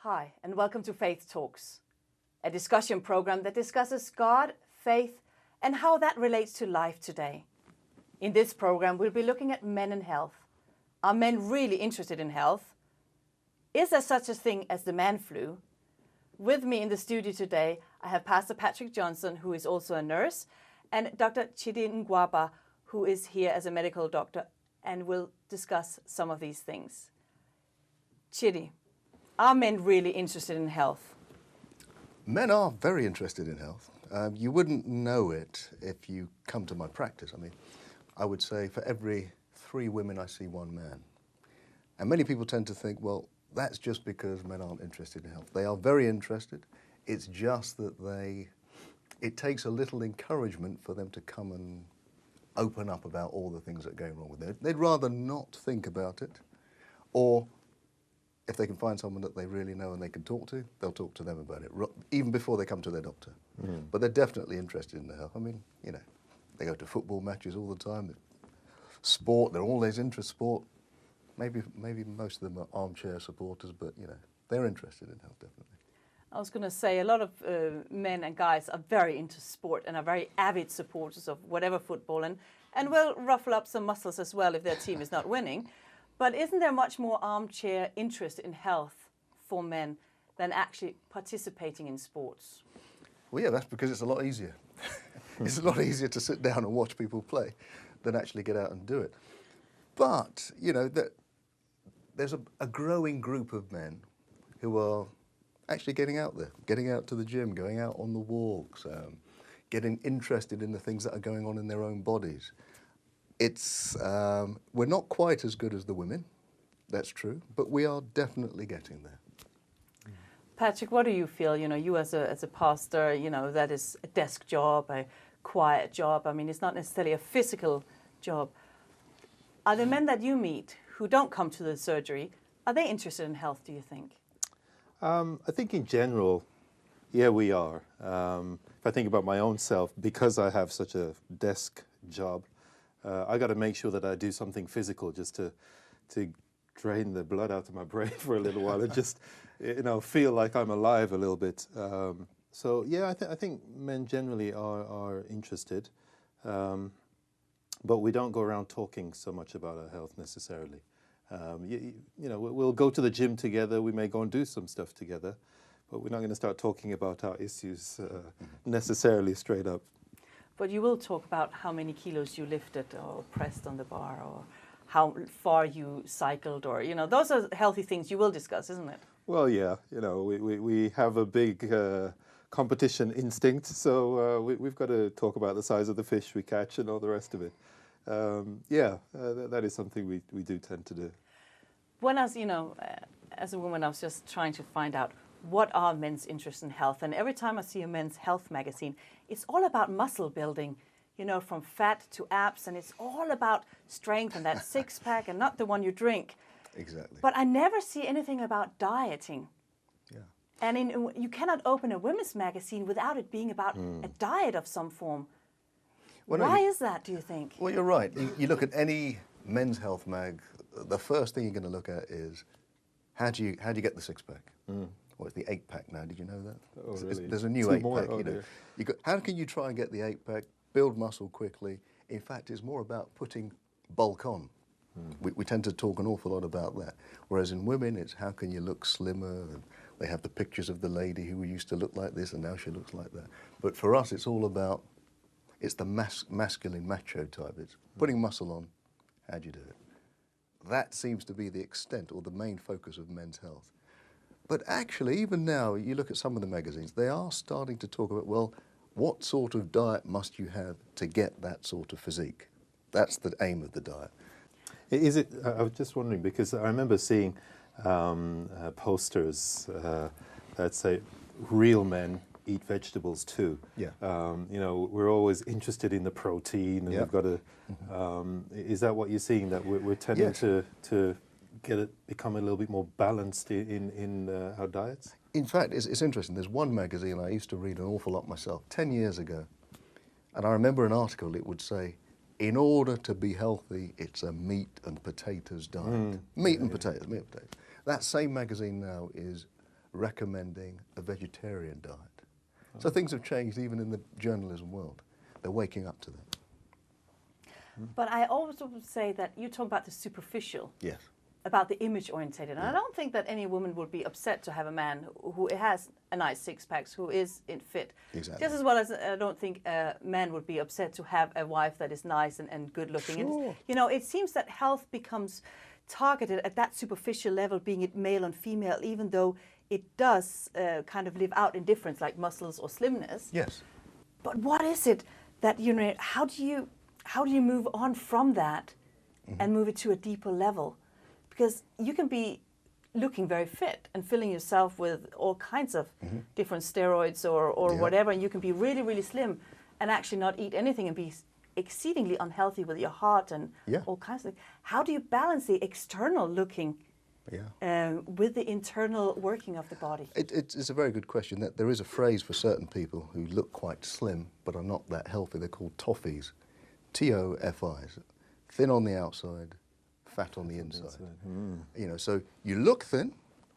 Hi, and welcome to Faith Talks, a discussion program that discusses God, faith, and how that relates to life today. In this program, we'll be looking at men and health. Are men really interested in health? Is there such a thing as the man flu? With me in the studio today, I have Pastor Patrick Johnson, who is also a nurse, and Dr. Chidi Ngwaba, who is here as a medical doctor, and will discuss some of these things. Chidi, are men really interested in health? Men are very interested in health. You wouldn't know it if you come to my practice. I mean, I would say for every 3 women I see 1 man. And many people tend to think, well, that's just because men aren't interested in health. They are very interested. It's just that it takes a little encouragement for them to come and open up about all the things that are going wrong with it. They'd rather not think about it, or if they can find someone that they really know and they can talk to, they'll talk to them about it, even before they come to their doctor. But they're definitely interested in their health. I mean, you know, they go to football matches all the time. Sport, they're always into sport. Maybe most of them are armchair supporters, but, you know, they're interested in health, definitely. I was going to say a lot of men and guys are very into sport and are very avid supporters of whatever football and will ruffle up some muscles as well if their team is not winning. But isn't there much more armchair interest in health for men than actually participating in sports? Well, yeah, that's because it's a lot easier. It's a lot easier to sit down and watch people play than actually get out and do it. But, you know, there's a growing group of men who are actually getting out there, getting out to the gym, going out on the walks, getting interested in the things that are going on in their own bodies. We're not quite as good as the women, that's true, but we are definitely getting there. Patrick, what do you feel? You know, you as a pastor, you know, that is a desk job, a quiet job. I mean, it's not necessarily a physical job. Are the men that you meet who don't come to the surgery, are they interested in health, do you think? I think in general, yeah, we are. If I think about my own self, because I have such a desk job, I got to make sure that I do something physical just to drain the blood out of my brain for a little while and just, you know, feel like I'm alive a little bit. So yeah, I think men generally are interested, but we don't go around talking so much about our health necessarily. You know, we'll go to the gym together. We may go and do some stuff together, but we're not going to start talking about our issues necessarily straight up. But you will talk about how many kilos you lifted or pressed on the bar or how far you cycled or, you know, those are healthy things you will discuss, isn't it? Well, yeah, you know, we have a big competition instinct, so we've got to talk about the size of the fish we catch and all the rest of it. That is something we do tend to do. When as a woman, I was just trying to find out what are men's interests in health. And every time I see a men's health magazine, it's all about muscle building, you know, from fat to abs. And it's all about strength and that 6-pack and not the one you drink. Exactly. But I never see anything about dieting. Yeah. And you cannot open a women's magazine without it being about a diet of some form. Well, Why is that, do you think? Well, you're right. You look at any men's health mag, the first thing you're going to look at is how do you get the 6-pack? Well, it's the 8-pack now. Did you know that? Oh, really? There's a new 8-pack. You know, how can you try and get the 8-pack, build muscle quickly? In fact, it's more about putting bulk on. We tend to talk an awful lot about that. Whereas in women, it's how can you look slimmer? And they have the pictures of the lady who used to look like this and now she looks like that. But for us, it's all about, it's the masculine macho type. It's putting muscle on. How do you do it? That seems to be the extent or the main focus of men's health. But actually, even now, you look at some of the magazines, they are starting to talk about, well, what sort of diet must you have to get that sort of physique? That's the aim of the diet. Is it? I was just wondering, because I remember seeing posters that say, real men eat vegetables too. Yeah. You know, we're always interested in the protein, and we've got to. Is that what you're seeing? That we're tending to become a little bit more balanced in our diets? In fact, it's interesting. There's one magazine I used to read an awful lot myself 10 years ago, and I remember an article. It would say, in order to be healthy, it's a meat and potatoes diet. Meat and potatoes. That same magazine now is recommending a vegetarian diet. So things have changed even in the journalism world. They're waking up to that. But I also would say that you talk about the superficial. Yes. About the image orientated. And I don't think that any woman would be upset to have a man who has a nice six-pack, who is fit. Exactly. Just as well as I don't think a man would be upset to have a wife that is nice and good looking. Sure. And, it seems that health becomes targeted at that superficial level, being it male and female, even though it does kind of live out in difference, like muscles or slimness. Yes. But what is it that, how do you move on from that and move it to a deeper level? Because you can be looking very fit and filling yourself with all kinds of different steroids or whatever, and you can be really, really slim and actually not eat anything and be exceedingly unhealthy with your heart and all kinds of things. How do you balance the external looking with the internal working of the body? It's a very good question. That there is a phrase for certain people who look quite slim but are not that healthy. They're called TOFIs, TOFIs, thin on the outside, fat on the inside. So you look thin,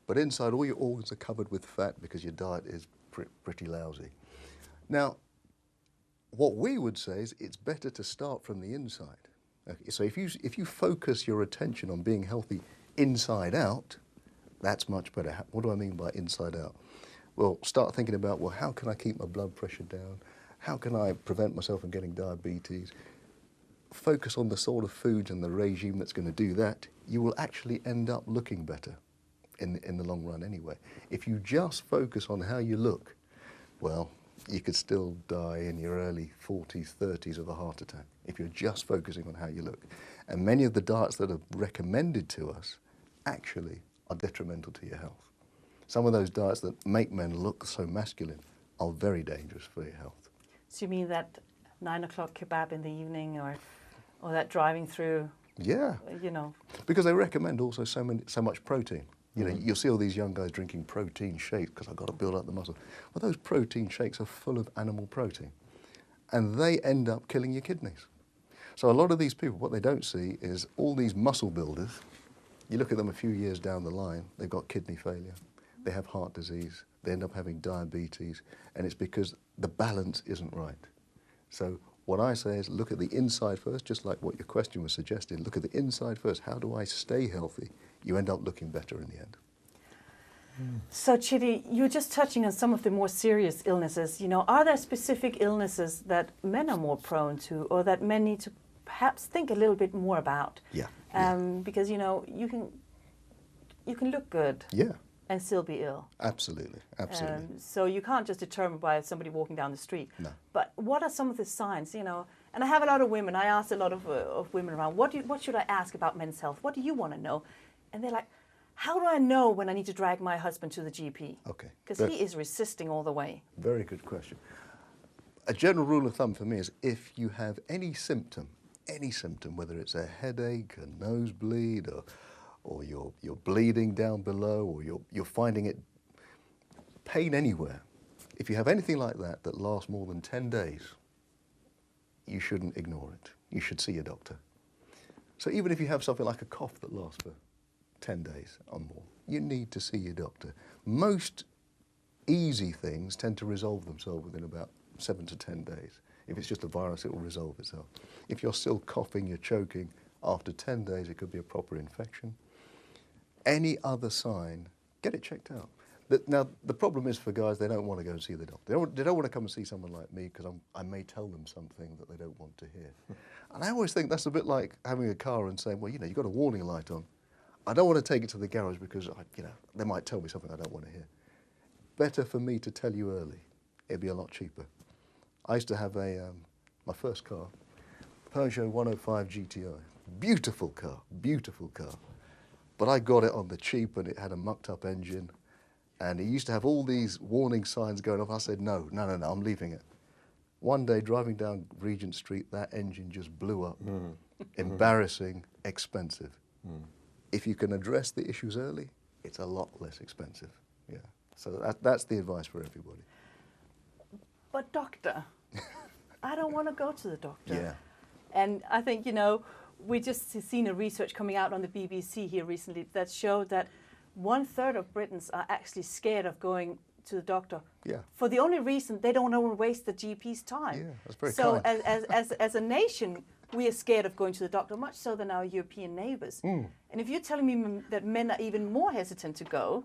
but inside all your organs are covered with fat because your diet is pretty lousy. Now, what we would say is it's better to start from the inside. Okay, so if you focus your attention on being healthy inside out, that's much better. What do I mean by inside out? Well, start thinking about, well, how can I keep my blood pressure down? How can I prevent myself from getting diabetes? Focus on the sort of foods and the regime that's going to do that. You will actually end up looking better in the long run anyway. If you just focus on how you look, well, you could still die in your early 40s, 30s of a heart attack if you're just focusing on how you look. And many of the diets that are recommended to us actually are detrimental to your health. Some of those diets that make men look so masculine are very dangerous for your health. So you mean that 9 o'clock kebab in the evening or that driving through? Yeah. Because they recommend also so much protein. You'll see all these young guys drinking protein shakes because I've got to build up the muscle. Well, those protein shakes are full of animal protein, and they end up killing your kidneys. So a lot of these people, what they don't see is all these muscle builders. You look at them a few years down the line, they've got kidney failure, they have heart disease, they end up having diabetes, and it's because the balance isn't right. So what I say is look at the inside first, just like what your question was suggesting. Look at the inside first. How do I stay healthy? You end up looking better in the end. So Chidi, you're just touching on some of the more serious illnesses. Are there specific illnesses that men are more prone to, or that men need to perhaps think a little bit more about? Yeah. Because you can look good. Yeah. And still be ill. Absolutely, absolutely. So you can't just determine by somebody walking down the street. No. But what are some of the signs, And I have a lot of women. I asked a lot of women around, what should I ask about men's health? What do you want to know? And they're like, how do I know when I need to drag my husband to the GP? Okay. Because he is resisting all the way. Very good question. A general rule of thumb for me is if you have any symptom, whether it's a headache, a nosebleed, or you're bleeding down below, or you're finding it pain anywhere. If you have anything like that lasts more than 10 days, you shouldn't ignore it. You should see your doctor. So even if you have something like a cough that lasts for 10 days or more, you need to see your doctor. Most easy things tend to resolve themselves within about 7 to 10 days. If it's just a virus, it will resolve itself. If you're still coughing, you're choking, after 10 days it could be a proper infection. Any other sign, get it checked out. Now, the problem is for guys, they don't want to go and see the doctor. They don't want to come and see someone like me because I may tell them something that they don't want to hear. And I always think that's a bit like having a car and saying, well, you've got a warning light on. I don't want to take it to the garage because, they might tell me something I don't want to hear. Better for me to tell you early. It'd be a lot cheaper. I used to have my first car, Peugeot 105 GTI. Beautiful car, beautiful car. But I got it on the cheap and it had a mucked up engine. And it used to have all these warning signs going off. I said, no, I'm leaving it. One day, driving down Regent Street, that engine just blew up. Embarrassing, expensive. If you can address the issues early, it's a lot less expensive. Yeah. So that's the advice for everybody. But doctor, I don't want to go to the doctor. Yeah. And I think, we just seen a research coming out on the BBC here recently that showed that 1/3 of Britons are actually scared of going to the doctor. Yeah. For the only reason they don't want to waste the GP's time. Yeah, that's very so kind. as a nation, we are scared of going to the doctor, much so than our European neighbours. And if you're telling me that men are even more hesitant to go,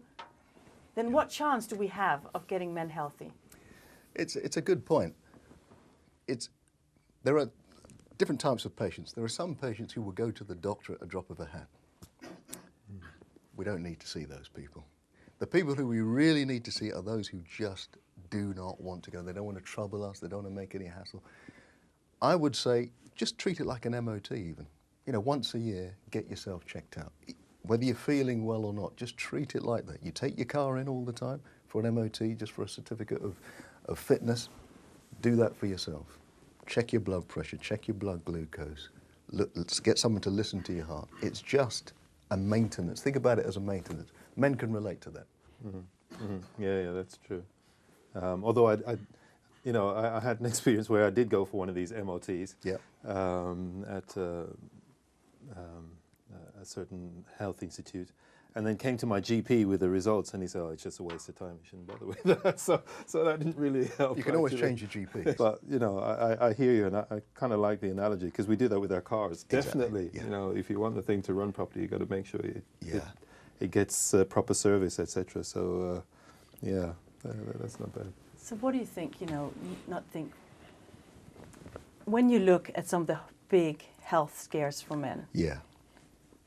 then what chance do we have of getting men healthy? It's a good point. There are different types of patients. There are some patients who will go to the doctor at a drop of a hat. We don't need to see those people. The people who we really need to see are those who just do not want to go. They don't want to trouble us. They don't want to make any hassle. I would say just treat it like an MOT even. You know, once a year, get yourself checked out. Whether you're feeling well or not, just treat it like that. You take your car in all the time for an MOT, just for a certificate of fitness. Do that for yourself. Check your blood pressure, check your blood glucose. Let's get someone to listen to your heart. It's just a maintenance. Think about it as a maintenance. Men can relate to that. Yeah, that's true. Although I had an experience where I did go for one of these MOTs at a certain health institute, and then came to my GP with the results, and he said, "Oh, it's just a waste of time. You shouldn't bother with that." So that didn't really help. You can always change your GP. But I hear you, and I kind of like the analogy because we do that with our cars. Exactly, Definitely, yeah. If you want the thing to run properly, you got to make sure it gets proper service, etc. So that's not bad. So what do you think, when you look at some of the big health scares for men? Yeah.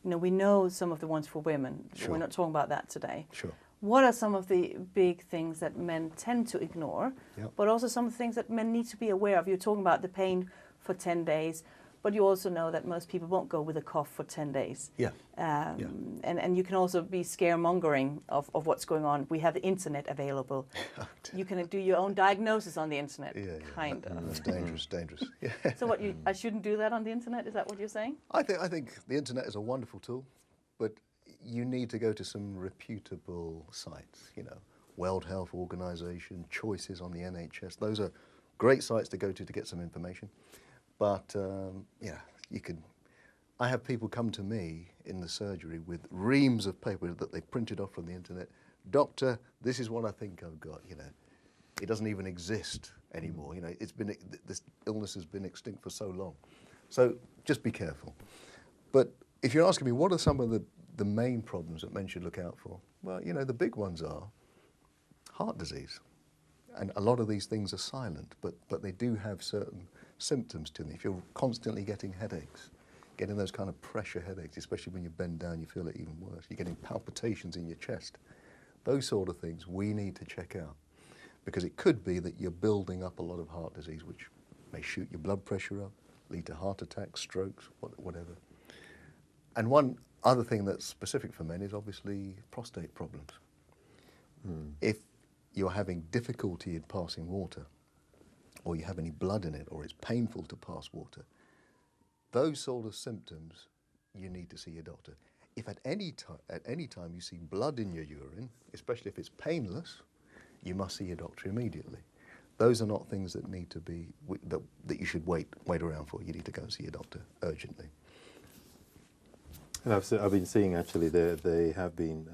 We know some of the ones for women. Sure. We're not talking about that today. Sure. What are some of the big things that men tend to ignore, but also some of the things that men need to be aware of? You're talking about the pain for 10 days, but you also know that most people won't go with a cough for 10 days. Yeah. And you can also be scaremongering of what's going on. We have the internet available. You can do your own diagnosis on the internet, kind of. That's dangerous. Yeah. So I shouldn't do that on the internet? Is that what you're saying? I think the internet is a wonderful tool, but you need to go to some reputable sites, World Health Organization, Choices on the NHS. Those are great sites to go to get some information. But, I have people come to me in the surgery with reams of paper that they printed off from the internet. Doctor, this is what I think I've got, It doesn't even exist anymore, this illness has been extinct for so long. So just be careful. But if you're asking me what are some of the main problems that men should look out for, well, the big ones are heart disease. And a lot of these things are silent, but they do have certain symptoms to them. If you're constantly getting headaches, getting those kind of pressure headaches, especially when you bend down, you feel it even worse. You're getting palpitations in your chest. Those sort of things we need to check out, because it could be that you're building up a lot of heart disease, which may shoot your blood pressure up, lead to heart attacks, strokes, whatever. And one other thing that's specific for men is obviously prostate problems. If you're having difficulty in passing water, or you have any blood in it, or it's painful to pass water, those sort of symptoms, you need to see your doctor. If at any time you see blood in your urine, especially if it's painless, you must see your doctor immediately. Those are not things that need to be that you should wait around for. You need to go and see your doctor urgently. And I've been seeing actually they have been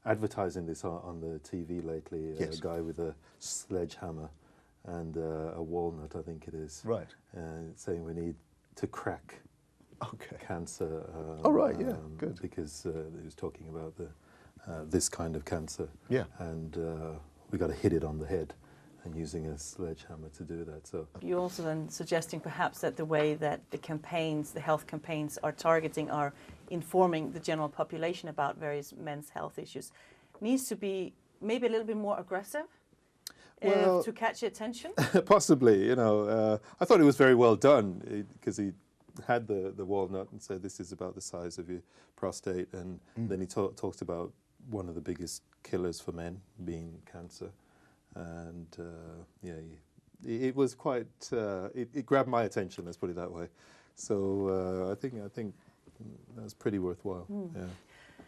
advertising this on the TV lately. Yes. A guy with a sledgehammer and a walnut, I think it is. Right. Saying we need to crack cancer. Good. Because he was talking about this kind of cancer. Yeah. And we got to hit it on the head, and using a sledgehammer to do that. So you're also then suggesting perhaps that the way that the health campaigns are targeting, are informing the general population about various men's health issues, needs to be maybe a little bit more aggressive to catch attention? Possibly, I thought it was very well done because he had the walnut and said this is about the size of your prostate, and then he talks about one of the biggest killers for men being cancer, and it was quite it grabbed my attention, let's put it that way. So I think that was pretty worthwhile. Yeah.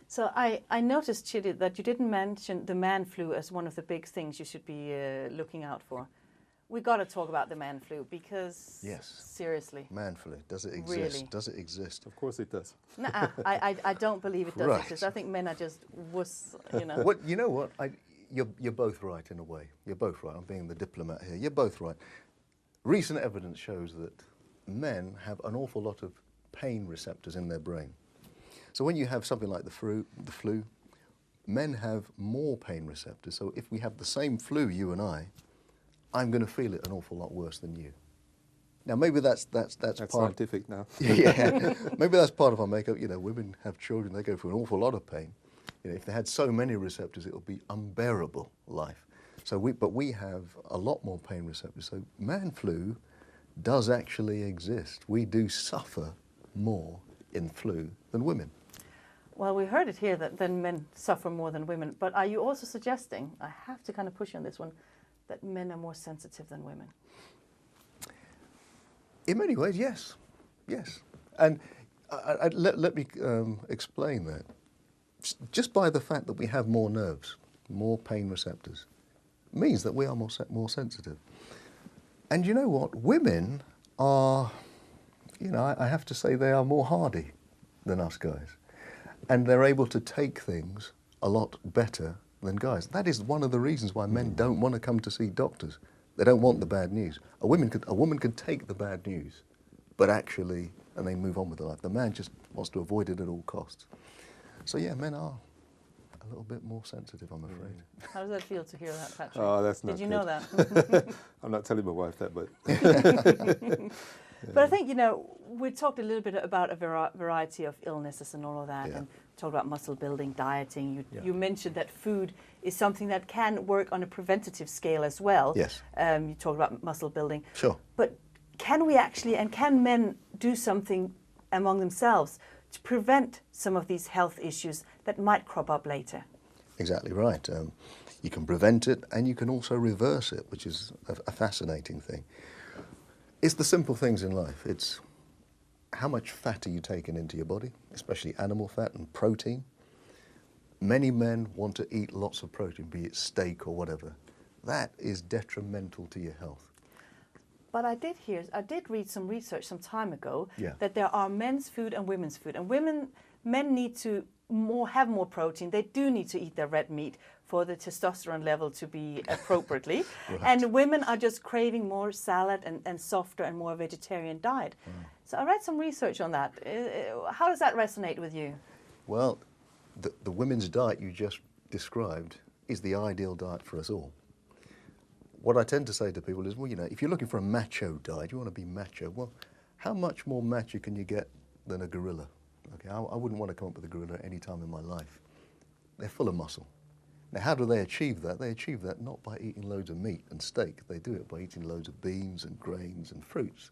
So I noticed, Chidi, that you didn't mention the man flu as one of the big things you should be looking out for. we got to talk about the man flu because, Yes. seriously. Man flu, does it exist? Really? Does it exist? Of course it does. Nuh-uh, I don't believe it does Right. exist. I think men are just wuss, you know. What, you know what? You're both right in a way. You're both right. I'm being the diplomat here. You're both right. Recent evidence shows that men have an awful lot of pain receptors in their brain. So when you have something like the flu, men have more pain receptors. So if we have the same flu, you and I'm going to feel it an awful lot worse than you. Now maybe that's part scientific now. Yeah, maybe that's part of our makeup. You know, women have children; they go through an awful lot of pain. You know, if they had so many receptors, it would be unbearable life. So we have a lot more pain receptors. So man flu does actually exist. We do suffer more in flu than women. Well, we heard it here that men suffer more than women. But are you also suggesting, I have to kind of push you on this one, that men are more sensitive than women? In many ways, yes. Yes. And let me explain that. Just by the fact that we have more nerves, more pain receptors, means that we are more sensitive. And you know what? Women are, you know, I have to say they are more hardy than us guys. And they're able to take things a lot better than guys. That is one of the reasons why men don't want to come to see doctors. They don't want the bad news. A woman could take the bad news, but actually, and they move on with their life. The man just wants to avoid it at all costs. So yeah, men are a little bit more sensitive, I'm afraid. How does that feel to hear that, Patrick? Oh, that's not Did you good. know that? I'm not telling my wife that, but... But I think, you know, we talked a little bit about a variety of illnesses and all of that, Yeah. and talked about muscle building, dieting. Yeah. You mentioned that food is something that can work on a preventative scale as well. Yes. You talked about muscle building. Sure. But can we actually, and can men do something among themselves to prevent some of these health issues that might crop up later? Exactly right. You can prevent it and you can also reverse it, which is a fascinating thing. It's the simple things in life. It's how much fat are you taking into your body, especially animal fat and protein. Many men want to eat lots of protein, be it steak or whatever. That is detrimental to your health. But I did read some research some time ago Yeah. that there are men's food and women's food, and men need to have more protein. They do need to eat their red meat for the testosterone level to be appropriately. Right. And women are just craving more salad and softer and more vegetarian diet. So I read some research on that. How does that resonate with you? Well, the women's diet you just described is the ideal diet for us all. What I tend to say to people is, well, you know, if you're looking for a macho diet, you want to be macho, well, how much more macho can you get than a gorilla? Okay, I wouldn't want to come up with a gorilla at any time in my life. They're full of muscle. Now, how do they achieve that? They achieve that not by eating loads of meat and steak. They do it by eating loads of beans and grains and fruits.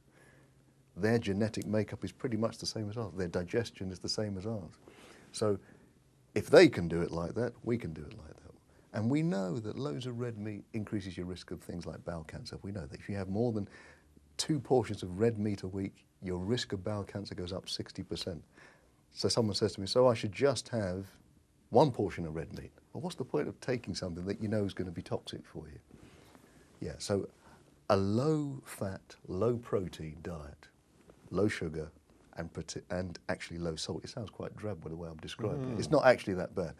Their genetic makeup is pretty much the same as ours. Their digestion is the same as ours. So if they can do it like that, we can do it like that. And we know that loads of red meat increases your risk of things like bowel cancer. We know that if you have more than 2 portions of red meat a week, your risk of bowel cancer goes up 60%. So someone says to me, so I should just have 1 portion of red meat. Well, what's the point of taking something that you know is going to be toxic for you? Yeah, so a low-fat, low-protein diet, low sugar, and actually low salt. It sounds quite drab by the way I'm describing it. It's not actually that bad.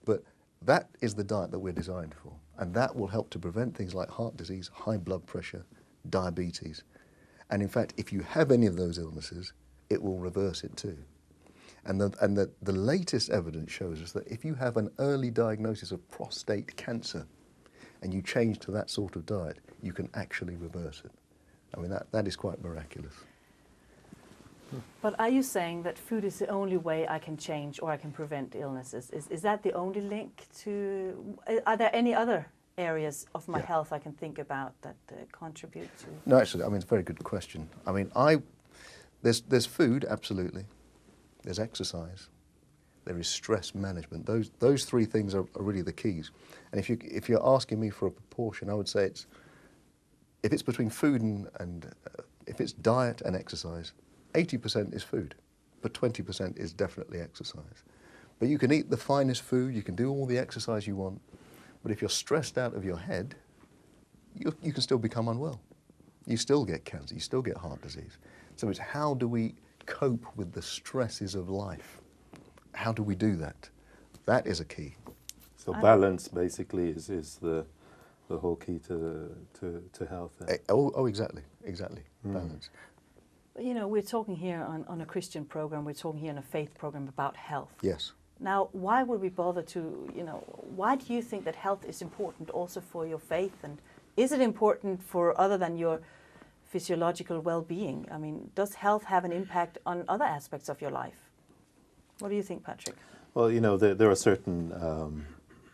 But that is the diet that we're designed for. And that will help to prevent things like heart disease, high blood pressure, diabetes. And in fact, if you have any of those illnesses, it will reverse it too. And the latest evidence shows us that if you have an early diagnosis of prostate cancer and you change to that sort of diet, you can actually reverse it. I mean, that is quite miraculous. But are you saying that food is the only way I can change or I can prevent illnesses? Is that the only link to... Are there any other areas of my health I can think about that contribute to... No, actually, I mean, it's a very good question. I mean, there's food, absolutely. There's exercise. There is stress management. Those 3 things are really the keys. And if you're asking me for a proportion, I would say if it's between food and if it's diet and exercise, 80% is food, but 20% is definitely exercise. But you can eat the finest food, you can do all the exercise you want, but if you're stressed out of your head, you can still become unwell. You still get cancer, you still get heart disease. So it's how do we cope with the stresses of life? How do we do that? That is a key. So balance basically is the whole key to health. Exactly. Balance. You know, we're talking here on a Christian program, we're talking here on a faith program about health. Yes. Now, why would we bother to, why do you think that health is important also for your faith? And is it important for other than your physiological well-being? I mean, does health have an impact on other aspects of your life? What do you think, Patrick? Well, there are certain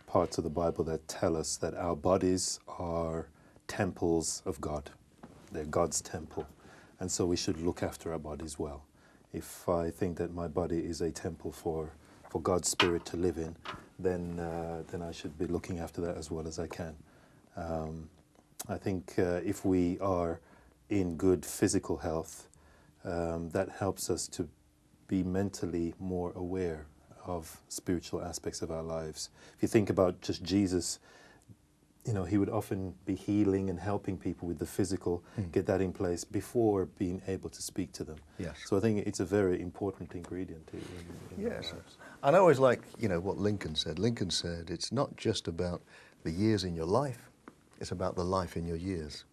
parts of the Bible that tell us that our bodies are temples of God. They're God's temple. And so we should look after our bodies well. If I think that my body is a temple for God's Spirit to live in, then I should be looking after that as well as I can. I think if we are in good physical health, that helps us to be mentally more aware of spiritual aspects of our lives. If you think about just Jesus, he would often be healing and helping people with the physical, get that in place before being able to speak to them. Yes. So I think it's a very important ingredient in our Yes. lives. And I always like, what Lincoln said. Lincoln said, it's not just about the years in your life, it's about the life in your years.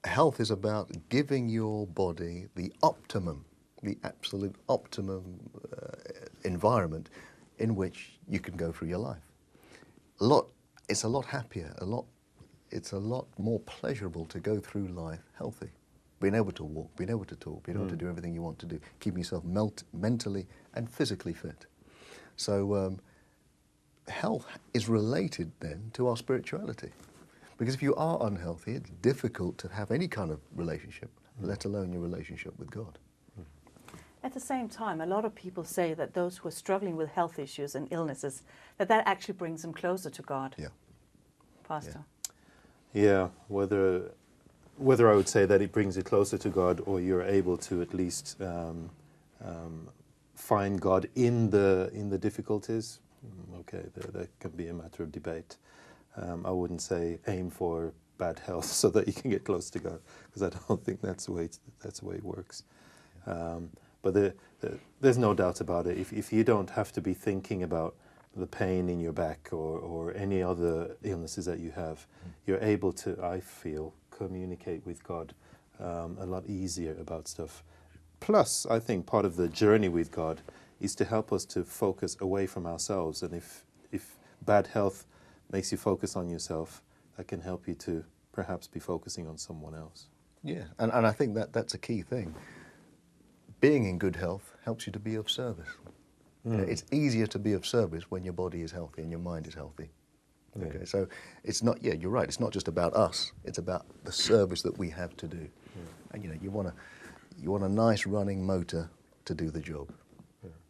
Health is about giving your body the optimum, the absolute optimum environment in which you can go through your life. It's a lot happier, it's a lot more pleasurable to go through life healthy. Being able to walk, being able to talk, being able to do everything you want to do, keeping yourself mentally and physically fit. So health is related then to our spirituality. Because if you are unhealthy, it's difficult to have any kind of relationship, let alone your relationship with God. At the same time, a lot of people say that those who are struggling with health issues and illnesses, that actually brings them closer to God. Yeah. Pastor? Yeah, whether I would say that it brings you closer to God or you're able to at least find God in the difficulties, okay, that can be a matter of debate. I wouldn't say aim for bad health so that you can get close to God, because I don't think that's the way it works. But there's no doubt about it. If you don't have to be thinking about the pain in your back or any other illnesses that you have, you're able to, I feel, communicate with God a lot easier about stuff. Plus, I think part of the journey with God is to help us to focus away from ourselves. And if bad health makes you focus on yourself, that can help you to perhaps be focusing on someone else. Yeah, and I think that's a key thing. Being in good health helps you to be of service. It's easier to be of service when your body is healthy and your mind is healthy. Yeah. Okay, so it's not, you're right, it's not just about us, it's about the service that we have to do. Yeah. And you want a nice running motor to do the job,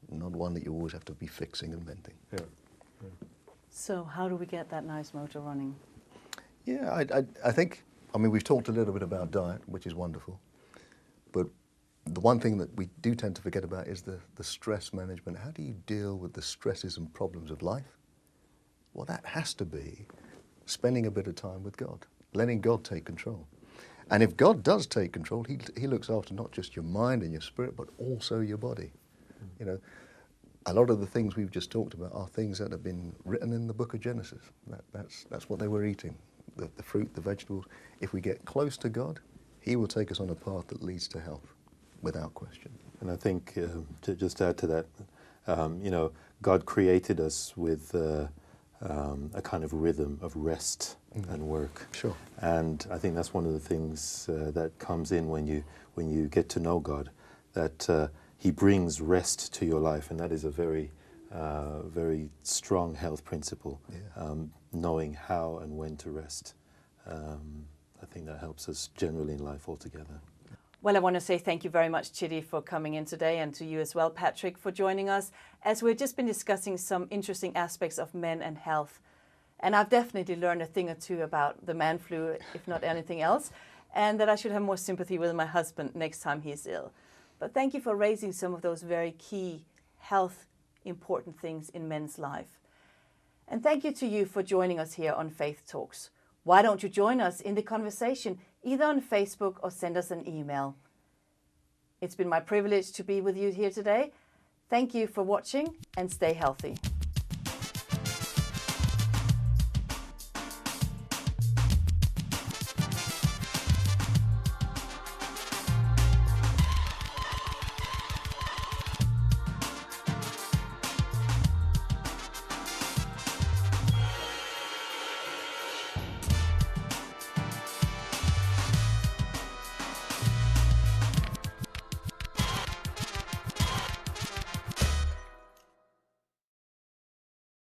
not one that you always have to be fixing and mending. Yeah. So how do we get that nice motor running? Yeah, I think, we've talked a little bit about diet, which is wonderful, but the one thing that we do tend to forget about is the stress management. How do you deal with the stresses and problems of life? Well, that has to be spending a bit of time with God, letting God take control. And if God does take control, he looks after not just your mind and your spirit, but also your body. A lot of the things we've just talked about are things that have been written in the book of Genesis. That's what they were eating, the fruit, the vegetables. If we get close to God, he will take us on a path that leads to health, without question. And I think, to just add to that, God created us with a kind of rhythm of rest and work. Sure. And I think that's one of the things that comes in when you get to know God, that he brings rest to your life, and that is a very strong health principle. Yeah. Knowing how and when to rest. I think that helps us generally in life altogether. Well, I want to say thank you very much, Chidi, for coming in today, and to you as well, Patrick, for joining us, as we've just been discussing some interesting aspects of men and health. And I've definitely learned a thing or two about the man flu, if not anything else, and that I should have more sympathy with my husband next time he's ill. But thank you for raising some of those very key health important things in men's life. And thank you to you for joining us here on Faith Talks. Why don't you join us in the conversation either on Facebook or send us an email. It's been my privilege to be with you here today. Thank you for watching and stay healthy.